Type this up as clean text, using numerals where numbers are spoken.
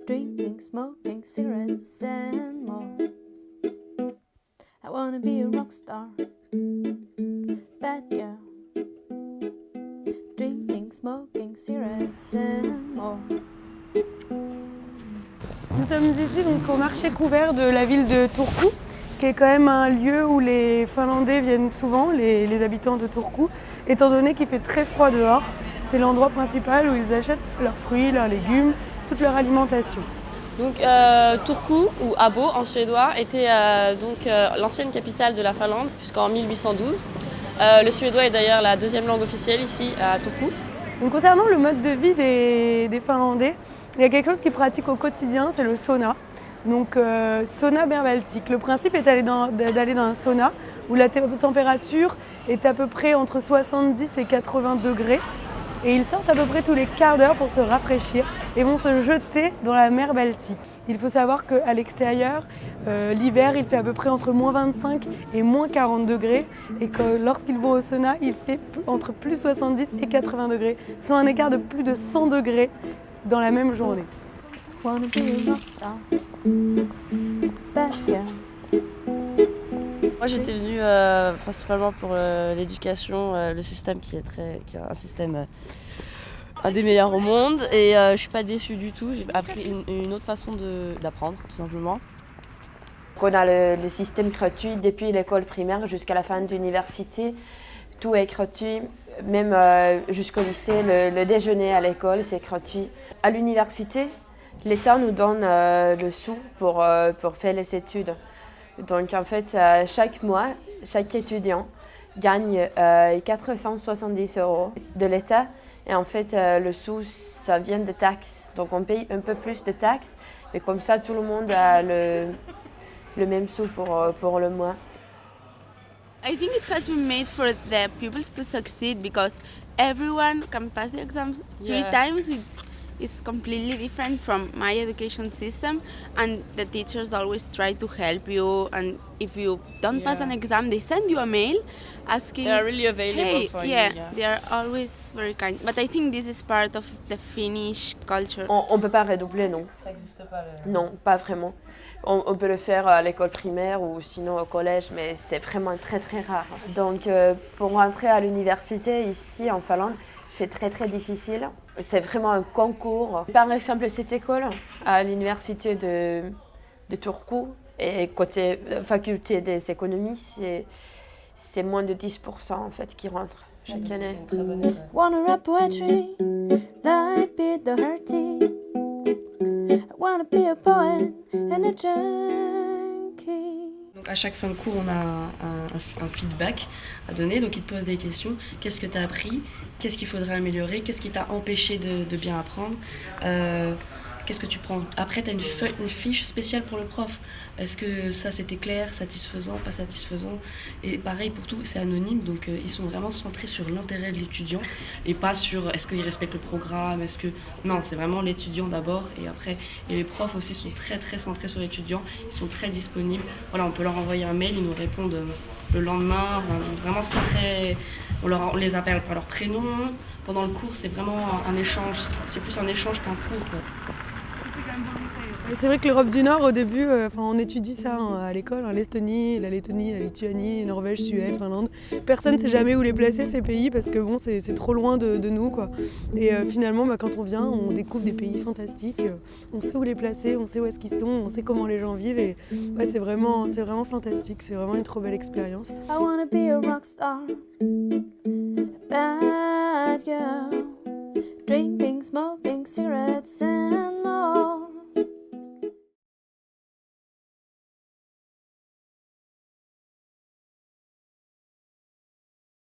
drinking, smoking, cigarettes and more. I wanna be a rock star, bad girl. Drinking, smoking, cigarettes and more. Nous sommes ici donc, au marché couvert de la ville de Turku, qui est quand même un lieu où les Finlandais viennent souvent, les habitants de Turku, étant donné qu'il fait très froid dehors. C'est l'endroit principal où ils achètent leurs fruits, leurs légumes, toute leur alimentation. Donc Turku, ou Abo en suédois, était l'ancienne capitale de la Finlande jusqu'en 1812. Le suédois est d'ailleurs la deuxième langue officielle ici à Turku. Donc, concernant le mode de vie des Finlandais, il y a quelque chose qu'ils pratiquent au quotidien, c'est le sauna. Donc sauna mer Baltique. Le principe est d'aller dans un sauna où la température est à peu près entre 70 et 80 degrés. Et ils sortent à peu près tous les quarts d'heure pour se rafraîchir et vont se jeter dans la mer Baltique. Il faut savoir qu'à l'extérieur, l'hiver, il fait à peu près entre moins 25 et moins 40 degrés et que lorsqu'ils vont au sauna, il fait entre plus 70 et 80 degrés, soit un écart de plus de 100 degrés dans la même journée. Wanna be a rock star, bad girl. Moi j'étais venue principalement pour l'éducation, le système qui est un système un des meilleurs au monde et je suis pas déçue du tout. J'ai appris une autre façon d'apprendre tout simplement. On a le système gratuit depuis l'école primaire jusqu'à la fin de l'université. Tout est gratuit, même jusqu'au lycée. Le déjeuner à l'école, c'est gratuit. À l'université, l'État nous donne le sou pour faire les études. Donc en fait, chaque mois, chaque étudiant gagne 470 € de l'État. Et en fait, le sou, ça vient de taxes. Donc on paye un peu plus de taxes, mais comme ça, tout le monde a le même sou pour le mois. I think it has been made for the pupils to succeed because everyone can pass the exams 3 times, which is completely different from my education system, and the teachers always try to help you, and if you don't pass an exam they send you a mail asking. They are really available for you. They are always very kind, but I think this is part of the Finnish culture. On peut pas redoubler, non. Ça n'existe pas. Non, pas vraiment. On peut le faire à l'école primaire ou sinon au collège, mais c'est vraiment très très rare. Donc pour rentrer à l'université ici en Finlande, c'est très très difficile. C'est vraiment un concours. Par exemple, cette école à l'université de Turku, et côté faculté des économies, c'est moins de 10% en fait qui rentrent chaque année. Wanna rap poetry, like Peter Doherty. I wanna be a poet and a junkie. Donc à chaque fin de cours, on a un feedback à donner. Donc ils te posent des questions. Qu'est-ce que tu as appris? Qu'est-ce qu'il faudrait améliorer? Qu'est-ce qui t'a empêché de bien apprendre? Qu'est-ce que tu prends? Après, tu as une fiche spéciale pour le prof. Est-ce que ça c'était clair, satisfaisant, pas satisfaisant? Et pareil pour tout, c'est anonyme, donc ils sont vraiment centrés sur l'intérêt de l'étudiant et pas sur est-ce qu'il respecte le programme, Non, c'est vraiment l'étudiant d'abord et après. Et les profs aussi sont très très centrés sur l'étudiant, ils sont très disponibles. Voilà, on peut leur envoyer un mail, ils nous répondent le lendemain. Vraiment, c'est très... On les appelle par leur prénom. Pendant le cours, c'est vraiment un échange, c'est plus un échange qu'un cours, quoi. C'est vrai que l'Europe du Nord, au début, on étudie ça à l'école, l'Estonie, la Lettonie, la Lituanie, Norvège, Suède, Finlande. Personne ne sait jamais où les placer, ces pays, parce que bon, c'est trop loin de nous, quoi. Et finalement, quand on vient, on découvre des pays fantastiques, on sait où les placer, on sait où est-ce qu'ils sont, on sait comment les gens vivent, et ouais, c'est vraiment fantastique, c'est vraiment une trop belle expérience. I wanna be a rock star, bad girl. Drinking, smoking, cigarettes and